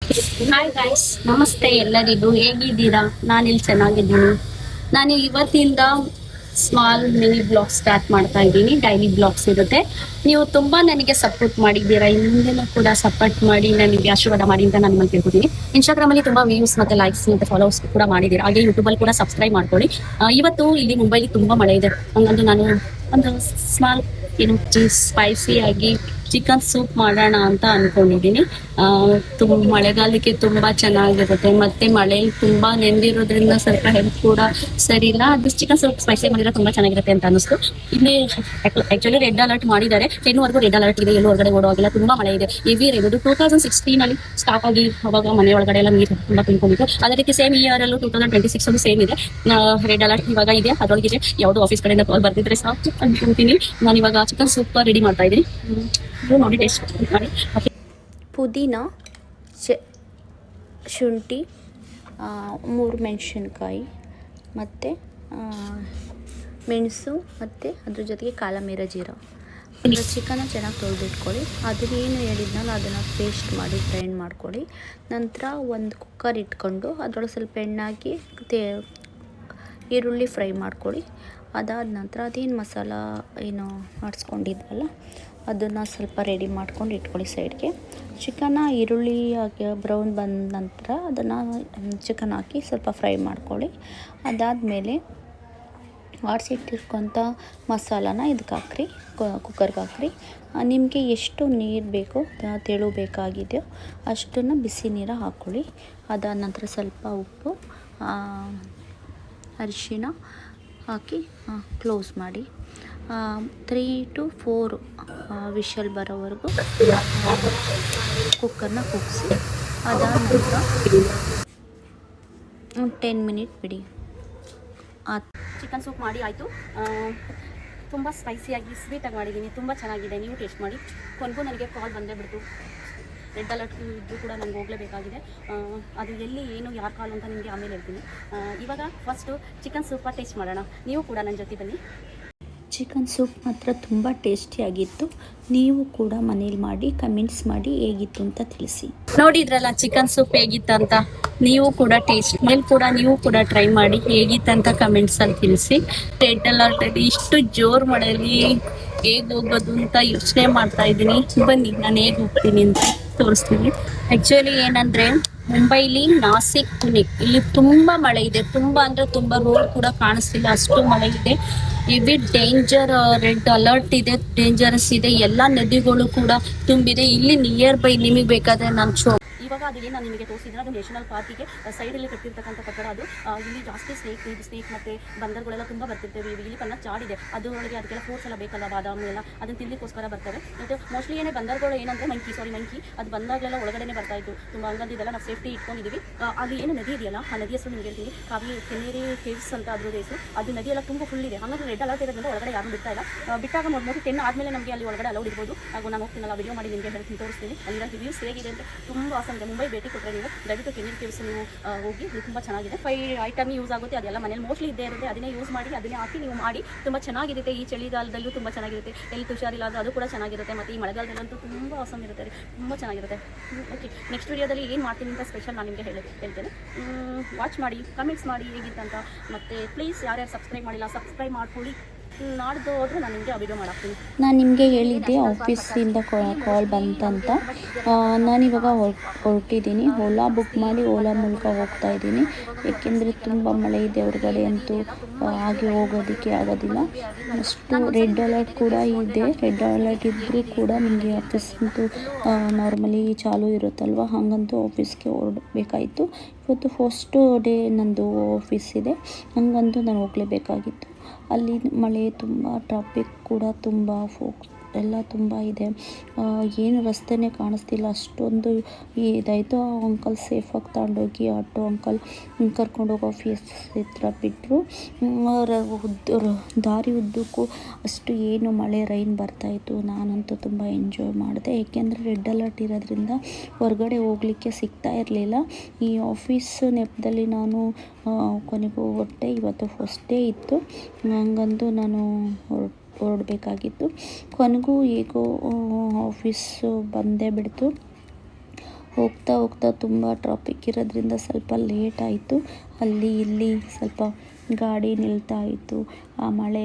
Hi guys, ನಮಸ್ತೆ ಎಲ್ಲರಿಗೂ. ಹೇಗಿದ್ದೀರಾ? ನಾನಿಲ್ಲಿ ಚೆನ್ನಾಗಿದ್ದೀನಿ. ನಾನು ಇವತ್ತಿಂದ ಸ್ಮಾಲ್ ಮಿನಿ ಬ್ಲಾಗ್ ಸ್ಟಾರ್ಟ್ ಮಾಡ್ತಾ ಇದ್ದೀನಿ. ಡೈಲಿ ಬ್ಲಾಗ್ಸ್ ಇರುತ್ತೆ. ನೀವು ತುಂಬಾ ನನಗೆ ಸಪೋರ್ಟ್ ಮಾಡಿದ್ದೀರಾ, ಹಿಂದೆನೂ ಕೂಡ ಸಪೋರ್ಟ್ ಮಾಡಿ ನನಗೆ ಆಶೀರ್ವಾದ ಮಾಡಿ ಅಂತ ನಾನು ನಿಮ್ಮಲ್ಲಿ ಕೇಳ್ಕೊತೀನಿ. ಇನ್ಸ್ಟಾಗ್ರಾಮ್ ಅಲ್ಲಿ ತುಂಬಾ ವ್ಯೂಸ್ ಮತ್ತೆ ಲೈಕ್ಸ್ ಮತ್ತೆ ಫಾಲೋವರ್ಸ್ ಕೂಡ ಮಾಡಿದ್ದೀರಾ. ಹಾಗೆ ಯೂಟ್ಯೂಬ್ ಅಲ್ಲಿ ಕೂಡ ಸಬ್ಸ್ಕ್ರೈಬ್ ಮಾಡ್ಕೊಳ್ಳಿ. ಇವತ್ತು ಇಲ್ಲಿ ಮುಂಬೈಲಿ ತುಂಬಾ ಮಳೆ ಇದೆ. ಹಂಗಂದು ನಾನು ಒಂದು ಸ್ಮಾಲ್ ಸ್ಪೈಸಿ ಆಗಿ ಚಿಕನ್ ಸೂಪ್ ಮಾಡೋಣ ಅಂತ ಅನ್ಕೊಂಡಿದ್ದೀನಿ. ಮಳೆಗಾಲಕ್ಕೆ ತುಂಬಾ ಚೆನ್ನಾಗಿರುತ್ತೆ. ಮತ್ತೆ ಮಳೆಯಲ್ಲಿ ತುಂಬಾ ನೆಂದಿರೋದ್ರಿಂದ ಸ್ವಲ್ಪ ಹೆಲ್ತ್ ಕೂಡ ಸರಿ ಇಲ್ಲ. ಅದು ಚಿಕನ್ ಸೂಪ್ ಸ್ಪೈಸಿ ಮಾಡಿದ್ರೆ ತುಂಬಾ ಚೆನ್ನಾಗಿರುತ್ತೆ ಅಂತ ಅನಿಸ್ತು. ಇಲ್ಲಿ ಆಕ್ಚುಲಿ ರೆಡ್ ಅಲರ್ಟ್ ಮಾಡಿದ್ದಾರೆ. 10 ರೆಡ್ ಅಲರ್ಟ್ ಇದೆ. ಎಲ್ಲೂ ಹೊರಗಡೆ ಓಡೋಗಿಲ್ಲ. ತುಂಬಾ ಮಳೆ ಇದೆ. Heavy rate. 2016 ಅಲ್ಲಿ ಸ್ಟಾರ್ಟ್ ಆಗಿ ಅವಾಗ ಮನೆ ಒಳಗಡೆ ಎಲ್ಲ ನೀರು ತುಂಬಾ ತುಂಬಿಕೊಂಡಿತ್ತು. ಅದೇ ರೀತಿ ಸೇಮ್ ಇಯರ್ ಅಲ್ಲೂ 2026 ಅಲ್ಲೂ ಸೇಮ್ ಇದೆ. ರೆಡ್ ಅಲರ್ಟ್ ಇವಾಗ ಇದೆ. ಅದರೊಳಗಿದೆ ಯಾವ್ದು ಆಫೀಸ್ ಕಡೆಯಿಂದ ಕಾಲ್ ಬರ್ತಿದ್ರೆ ಸಾಕು ಅನ್ಕೊಂತೀನಿ. ನಾನು ಇವಾಗ ಚಿಕನ್ ಸೂಪ್ ರೆಡಿ ಮಾಡ್ತಾ ಇದ್ದೀನಿ. ನೋಡಿ ಟೇಸ್ಟ್ ಮಾಡಿ. ಪುದೀನ, ಶುಂಠಿ, 3 ಮೆಣಸಿನ್ಕಾಯಿ ಮತ್ತು ಮೆಣಸು ಮತ್ತು ಅದ್ರ ಜೊತೆಗೆ ಕಾಲಮೇರ ಜೀರ. ಚಿಕನ್ನ ಚೆನ್ನಾಗಿ ತೊಳೆದಿಟ್ಕೊಳ್ಳಿ. ಅದನ್ನೇನು ಹೇಳಿದ್ನಲ್ಲ ಅದನ್ನು ಪೇಸ್ಟ್ ಮಾಡಿ ಗ್ರೈಂಡ್ ಮಾಡ್ಕೊಳ್ಳಿ. ನಂತರ ಒಂದು ಕುಕ್ಕರ್ ಇಟ್ಕೊಂಡು ಅದರೊಳಗೆ ಸ್ವಲ್ಪ ಎಣ್ಣೆ ಈರುಳ್ಳಿ ಫ್ರೈ ಮಾಡ್ಕೊಳ್ಳಿ. ಅದಾದ ನಂತರ ಅದೇನು ಮಸಾಲ ಏನು ಮಾಡಿಸ್ಕೊಂಡಿದ್ವಲ್ಲ ಅದನ್ನು ಸ್ವಲ್ಪ ರೆಡಿ ಮಾಡ್ಕೊಂಡು ಇಟ್ಕೊಳ್ಳಿ ಸೈಡ್ಗೆ. ಚಿಕನ್ನ ಈರುಳ್ಳಿ ಹಾಕಿ ಬ್ರೌನ್ ಬಂದ ನಂತರ ಅದನ್ನು ಚಿಕನ್ ಹಾಕಿ ಸ್ವಲ್ಪ ಫ್ರೈ ಮಾಡ್ಕೊಳ್ಳಿ. ಅದಾದಮೇಲೆ ಆಡಿಸಿಟ್ಟಿರ್ಕೊಂಥ ಮಸಾಲಾನ ಇದಕ್ಕೆ ಹಾಕ್ರಿ, ಕುಕ್ಕರ್ಗೆ ಹಾಕ್ರಿ. ನಿಮಗೆ ಎಷ್ಟು ನೀರು ಬೇಕೋ ತೆಳು ಬೇಕಾಗಿದೆಯೋ ಅಷ್ಟನ್ನು ಬಿಸಿ ನೀರು ಹಾಕ್ಕೊಳ್ಳಿ. ಅದಾದ ನಂತರ ಸ್ವಲ್ಪ ಉಪ್ಪು, ಅರಿಶಿಣ ಹಾಕಿ ಕ್ಲೋಸ್ ಮಾಡಿ 3 to 4 ವಿಷಲ್ ಬರೋವರೆಗೂ ಕುಕ್ಕರ್ನ ಕುಗ್ಸಿ. ಅದಾದ ನಂತರ 10 ಮಿನಿಟ್ ಬಿಡಿ. ಚಿಕನ್ ಸೂಪ್ ಮಾಡಿ ಆಯಿತು. ತುಂಬ ಸ್ಪೈಸಿಯಾಗಿ ಸ್ವೀಟಾಗಿ ಮಾಡಿದ್ದೀನಿ. ತುಂಬ ಚೆನ್ನಾಗಿದೆ. ನೀವು ಟೇಸ್ಟ್ ಮಾಡಿ. ಕೊನೆಗೂ ನನಗೆ ಕಾಲ್ ಬಂದೇ ಬಿಡ್ತು. ರೆಡ್ ಅಲರ್ಟ್ ಇದ್ದು ಕೂಡ ನನಗೆ ಹೋಗಲೇಬೇಕಾಗಿದೆ. ಅದು ಎಲ್ಲಿ ಏನು ಯಾರು ಕಾಲ್ ಅಂತ ನಿಮಗೆ ಆಮೇಲೆ ಹೇಳ್ತೀನಿ. ಇವಾಗ ಫಸ್ಟು ಚಿಕನ್ ಸೂಪ ಟೇಸ್ಟ್ ಮಾಡೋಣ. ನೀವು ಕೂಡ ನನ್ನ ಜೊತೆ ಬನ್ನಿ. ಚಿಕನ್ ಸೂಪ್ ಮಾತ್ರ ತುಂಬ ಟೇಸ್ಟಿಯಾಗಿತ್ತು. ನೀವು ಕೂಡ ಮನೇಲಿ ಮಾಡಿ ಕಮೆಂಟ್ಸ್ ಮಾಡಿ ಹೇಗಿತ್ತು ಅಂತ ತಿಳಿಸಿ. ನೋಡಿದ್ರಲ್ಲ ಚಿಕನ್ ಸೂಪ್ ಹೇಗಿತ್ತಂತ. ನೀವು ಕೂಡ ಟೇಸ್ಟ್ ಮೇಲೆ ಕೂಡ ನೀವು ಕೂಡ ಟ್ರೈ ಮಾಡಿ ಹೇಗಿತ್ತಂತ ಕಮೆಂಟ್ಸಲ್ಲಿ ತಿಳಿಸಿ. ರೆಡ್ ಅಲರ್ಟಲ್ಲಿ ಇಷ್ಟು ಜೋರು ಮಳೆಯಲ್ಲಿ ಹೇಗೆ ಹೋಗೋದು ಅಂತ ಯೋಚನೆ ಮಾಡ್ತಾ ಇದ್ದೀನಿ. ಬನ್ನಿ ನಾನು ಹೇಗೆ ಹೋಗ್ತೀನಿ ಅಂತ ತೋರಿಸ್ತೀನಿ. ಆ್ಯಕ್ಚುಲಿ ಏನಂದರೆ ಮುಂಬೈಲಿ ನಾಸಿಕ್, ಪುಣೆ ಇಲ್ಲಿ ತುಂಬ ಮಳೆ ಇದೆ. ತುಂಬ ಅಂದರೆ ತುಂಬ ರೋಡ್ ಕೂಡ ಕಾಣಿಸ್ತಿಲ್ಲ, ಅಷ್ಟು ಮಳೆ ಇದೆ. ಹೆವಿ ಡೇಂಜರ್ ರೆಡ್ ಅಲರ್ಟ್ ಇದೆ. ಡೇಂಜರಸ್ ಇದೆ. ಎಲ್ಲ ನದಿಗಳು ಕೂಡ ತುಂಬಿದೆ. ಇಲ್ಲಿ ನಿಯರ್ ಬೈ ನಿಮಗೆ ಬೇಕಾದರೆ ನಾನು ಇವಾಗ ಅದು ಏನು ನಾನು ನಿಮಗೆ ತೋರಿಸಿದ್ರೆ ಅದು ನ್ಯಾಷನಲ್ ಪಾರ್ಕಿಗೆ ಸೈಡಲ್ಲಿ ಕಟ್ಟಿರ್ತಕ್ಕಂಥ ಕಟ್ಟಡ. ಅದು ಇಲ್ಲಿ ಜಾಸ್ತಿ ಸ್ನೇಕ್ ಮತ್ತು ಬಂದರ್ಗಳೆಲ್ಲ ತುಂಬ ಬರ್ತಿರ್ತೇವೆ. ಇಲ್ಲಿ ಕನ್ನ ಚಾಡಿದೆ. ಅದರೊಳಗೆ ಅದಕ್ಕೆಲ್ಲ ಫೋರ್ಸ್ ಎಲ್ಲ ಬೇಕಲ್ಲ, ಬಾದಾಮಿ ಎಲ್ಲ ಅದನ್ನು ತಿನ್ನಲಿಕ್ಕೋಸ್ಕರ ಬರ್ತವೆ. ಮತ್ತು ಮೋಸ್ಟ್ಲಿ ಬಂದರ್ಗಳು ಏನಂದರೆ ಮಂಕಿ ಅದು ಬಂದಾಗಲೆಲ್ಲ ಒಳಗಡೆ ಬರ್ತಾ ಇತ್ತು. ತುಂಬ ಹಂಗಂದು ಇದೆಲ್ಲ ನಾವು ಸೇಫ್ಟಿ ಇಟ್ಕೊಂಡಿದ್ದೀವಿ. ಅಲ್ಲಿ ಏನು ನದಿ ಇದೆಯಲ್ಲ ಆ ನದಿ ಹೆಸರು ನಿಮಗೆ ಹೇಳ್ತೀನಿ, ಕೆನೇರಿ ಕೇವ್ಸ್ ಅಂತ ಅದ್ರ ಹೆಸರು. ಅದು ನದಿ ಎಲ್ಲ ತುಂಬ ಫುಲ್ ಇದೆ. ಹಾಗಾಗಿ ರೆಡ್ ಅಲರ್ಟ್ ಇರೋದ್ರಿಂದ ಒಳಗಡೆ ಯಾರು ಬಿಡ್ತಾ ಇಲ್ಲ. ಬಿಟ್ಟಾಗ ಮೋಸ್ಟ್ಲಿ 10 ಆದಮೇಲೆ ನಮಗೆ ಅಲ್ಲಿ ಒಳಗಡೆ ಅಲೌಡ್ ಇರ್ಬೋದು. ಹಾಗೂ ನಾನು ಹೋಗ್ತೀನಲ್ಲ ವಿಡಿಯೋ ಮಾಡಿ ನಿಮಗೆ ಹೇಳ್ತೀನಿ, ತೋರಿಸ್ತೀನಿ. ಅಲ್ಲಿರೋ ರಿವ್ಯೂಸ್ ಹೇಗಿದೆ ಅಂತ. ತುಂಬ ಆಸಮ್ ಇದೆ. ಮುಂಬೈ ಭೇಟಿ ಕೊಟ್ಟರೆ ನೀವು ದಯವಿಟ್ಟು ಕೆನೇರಿ ಕೇವ್ಸ್ ನೀವು ಹೋಗಿ. ಇದು ತುಂಬ ಚೆನ್ನಾಗಿದೆ. 5 ಐಟಮ್ ಯೂಸ್ ಆಗುತ್ತೆ. ಅದೆಲ್ಲ ಮನೇಲಿ ಮೋಸ್ಟ್ಲಿ ಇದ್ದೇ ಇರುತ್ತೆ. ಅದನ್ನೇ ಯೂಸ್ ಮಾಡಿ ಅದನ್ನೇ ಹಾಕಿ ನೀವು ಮಾಡಿ. ತುಂಬ ಚೆನ್ನಾಗಿರುತ್ತೆ. ಈ ಚಳಿಗಾಲದಲ್ಲೂ ತುಂಬ ಚೆನ್ನಾಗಿರುತ್ತೆ. ಎಲ್ಲಿ ಹುಷಾರಿಲ್ಲ ಅದು ಕೂಡ ಚೆನ್ನಾಗಿರುತ್ತೆ. ಮತ್ತು ಈ ಮಳೆಗಾಲದಲ್ಲಂತೂ ತುಂಬ ಆಸಮ್ ಇರುತ್ತೆ. ತುಂಬ ಚೆನ್ನಾಗಿರುತ್ತೆ. ಓಕೆ, ನೆಕ್ಸ್ಟ್ ವಿಡಿಯೋದಲ್ಲಿ ಏನು ಮಾಡ್ತೀನಿ ಅಂತ ಸ್ಪೆಷಲ್ ನಾನು ನಿಮಗೆ ಹೇಳ್ತೇನೆ. ವಾಚ್ ಮಾಡಿ, ಕಮೆಂಟ್ಸ್ ಮಾಡಿ ಹೇಗಿತ್ತಂತ. ಮತ್ತು ಪ್ಲೀಸ್ ಯಾರ್ಯಾರು ಸಬ್ಸ್ಕ್ರೈಬ್ ಮಾಡಿಲ್ಲ ಸಬ್ಸ್ಕ್ರೈಬ್ ಮಾಡ್ಕೊಳ್ಳಿ. ನಾಡ್ದು ಹೋದರೆ ನಾನು ನಿಮಗೆ ವಿಡಿಯೋ ಮಾಡಾಕ್ತೀನಿ. ನಾನು ನಿಮಗೆ ಹೇಳಿದ್ದೆ ಆಫೀಸಿಂದ ಕಾಲ್ ಬಂತಂತ. ನಾನಿವಾಗ ಹೊರಟಿದ್ದೀನಿ. ಓಲಾ ಬುಕ್ ಮಾಡಿ ಓಲಾ ಮೂಲಕ ಹೋಗ್ತಾ ಇದ್ದೀನಿ. ಏಕೆಂದರೆ ತುಂಬ ಮಳೆ ಇದೆ. ಹೊರಗಡೆ ಅಂತೂ ಹಾಗೆ ಹೋಗೋದಕ್ಕೆ ಆಗೋದಿಲ್ಲ. ಅಷ್ಟು ರೆಡ್ ಅಲರ್ಟ್ ಕೂಡ ಇದೆ. ರೆಡ್ ಅಲರ್ಟ್ ಇದ್ದರೂ ಕೂಡ ನಿಮಗೆ ಆಫೀಸ್ ಅಂತೂ ನಾರ್ಮಲಿ ಚಾಲೂ ಇರುತ್ತಲ್ವ, ಹಾಗಂತೂ ಆಫೀಸ್ಗೆ ಹೊರಡಬೇಕಾಯಿತು. ಇವತ್ತು ಫಸ್ಟ್ ಡೇ ನಂದು ಆಫೀಸ್ ಇದೆ. ಹಂಗಂತೂ ನಾನು ಹೋಗಲೇಬೇಕಾಗಿತ್ತು. ಅಲ್ಲಿ ಮಳೆ ತುಂಬ, ಟ್ರಾಫಿಕ್ ಕೂಡ ತುಂಬ, ಎಲ್ಲ ತುಂಬ ಇದೆ. ಏನು ರಸ್ತೆನೇ ಕಾಣಿಸ್ತಿಲ್ಲ, ಅಷ್ಟೊಂದು ಇದಾಯಿತು. ಅಂಕಲ್ ಸೇಫಾಗಿ ತಗೊಂಡೋಗಿ ಆಟೋ ಅಂಕಲ್ ಕರ್ಕೊಂಡೋಗಿ ಆಫೀಸ್ ಹತ್ರ ಬಿಟ್ಟರು. ದಾರಿ ಉದ್ದಕ್ಕೂ ಅಷ್ಟು ಏನು ಮಳೆ ರೈನ್ ಬರ್ತಾಯಿತ್ತು. ನಾನಂತೂ ತುಂಬ ಎಂಜಾಯ್ ಮಾಡಿದೆ. ಏಕೆಂದರೆ ರೆಡ್ ಅಲರ್ಟ್ ಇರೋದ್ರಿಂದ ಹೊರಗಡೆ ಹೋಗಲಿಕ್ಕೆ ಸಿಗ್ತಾ ಇರಲಿಲ್ಲ. ಈ ಆಫೀಸ್ ನೆಪದಲ್ಲಿ ನಾನು ಕೊನೆಗೂ ಹೊರಟೆ. ಇವತ್ತು ಫಸ್ಟ್ ಡೇ ಇತ್ತು. ಹಂಗಂದು ನಾನು ಹೊರಡಬೇಕಾಗಿತ್ತು. ಕೊನೆಗೂ ಹೇಗೋ ಆಫೀಸು ಬಂದೇ ಬಿಡ್ತು. ಹೋಗ್ತಾ ಹೋಗ್ತಾ ತುಂಬ ಟ್ರಾಫಿಕ್ ಇರೋದ್ರಿಂದ ಸ್ವಲ್ಪ ಲೇಟ್ ಆಯಿತು. ಅಲ್ಲಿ ಇಲ್ಲಿ ಸ್ವಲ್ಪ ಗಾಡಿ ನಿಲ್ತಾ ಇತ್ತು. ಆ ಮಳೆ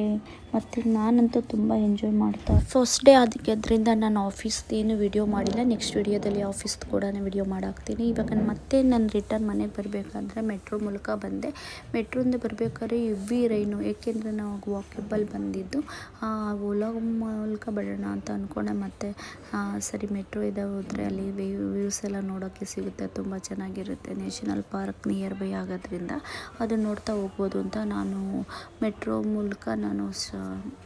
ಮತ್ತು ನಾನಂತೂ ತುಂಬ ಎಂಜಾಯ್ ಮಾಡ್ತಾ ಫಸ್ಟ್ ಡೇ ಅದಕ್ಕೆದ್ರಿಂದ ನಾನು ಆಫೀಸ್ದೇನು ವಿಡಿಯೋ ಮಾಡಿಲ್ಲ. ನೆಕ್ಸ್ಟ್ ವಿಡಿಯೋದಲ್ಲಿ ಆಫೀಸ್ದು ಕೂಡ ವಿಡಿಯೋ ಮಾಡಾಕ್ತೀನಿ. ಇವಾಗ ಮತ್ತೆ ನಾನು ರಿಟರ್ನ್ ಮನೆಗೆ ಬರಬೇಕಾದ್ರೆ ಮೆಟ್ರೋ ಮೂಲಕ ಬಂದೆ. ಮೆಟ್ರೋಯಿಂದ ಬರಬೇಕಾದ್ರೆ ಹೆವಿ ರೈನು, ಏಕೆಂದರೆ ನಾವು ವಾಕೇಬಲ್ ಬಂದಿದ್ದು ಓಲಾ ಮೂಲಕ ಬರೋಣ ಅಂತ ಅಂದ್ಕೊಂಡೆ. ಮತ್ತು ಸರಿ ಮೆಟ್ರೋ ಇದೆ ಹೋದರೆ ಅಲ್ಲಿ ವ್ಯೂಸ್ ಎಲ್ಲ ನೋಡೋಕ್ಕೆ ಸಿಗುತ್ತೆ, ತುಂಬ ಚೆನ್ನಾಗಿರುತ್ತೆ. ನ್ಯಾಷನಲ್ ಪಾರ್ಕ್ ನಿಯರ್ ಬೈ ಆಗೋದ್ರಿಂದ ಅದನ್ನು ನೋಡ್ತಾ ಹೋಗ್ಬೋದು ಅಂತ ನಾನು ಮೆಟ್ರೋ ಮೂಲಕ ನಾನು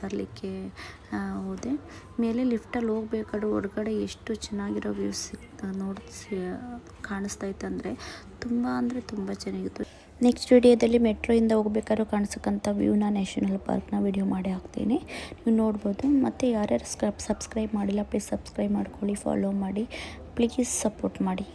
ಬರಲಿಕ್ಕೆ ಹೋದೆ. ಮೇಲೆ ಲಿಫ್ಟಲ್ಲಿ ಹೋಗ್ಬೇಕಾದ್ರೆ ಹೊರಗಡೆ ಎಷ್ಟು ಚೆನ್ನಾಗಿರೋ ವ್ಯೂಸ್ ಕಾಣಿಸ್ತಾಯಿತ್ತು ಅಂದರೆ ತುಂಬ ಚೆನ್ನಾಗಿತ್ತು. ನೆಕ್ಸ್ಟ್ ವಿಡಿಯೋದಲ್ಲಿ ಮೆಟ್ರೋಯಿಂದ ಹೋಗ್ಬೇಕಾದ್ರೂ ಕಾಣಿಸೋಕ್ಕಂಥ ವ್ಯೂನ ನ್ಯಾಷನಲ್ ಪಾರ್ಕ್ನ ವಿಡಿಯೋ ಮಾಡಿ ಹಾಕ್ತೀನಿ, ನೀವು ನೋಡ್ಬೋದು. ಮತ್ತು ಯಾರ್ಯಾರು ಸಬ್ಸ್ಕ್ರೈಬ್ ಮಾಡಿಲ್ಲ ಪ್ಲೀಸ್ ಸಬ್ಸ್ಕ್ರೈಬ್ ಮಾಡ್ಕೊಳ್ಳಿ, ಫಾಲೋ ಮಾಡಿ, ಪ್ಲೀಸ್ ಸಪೋರ್ಟ್ ಮಾಡಿ.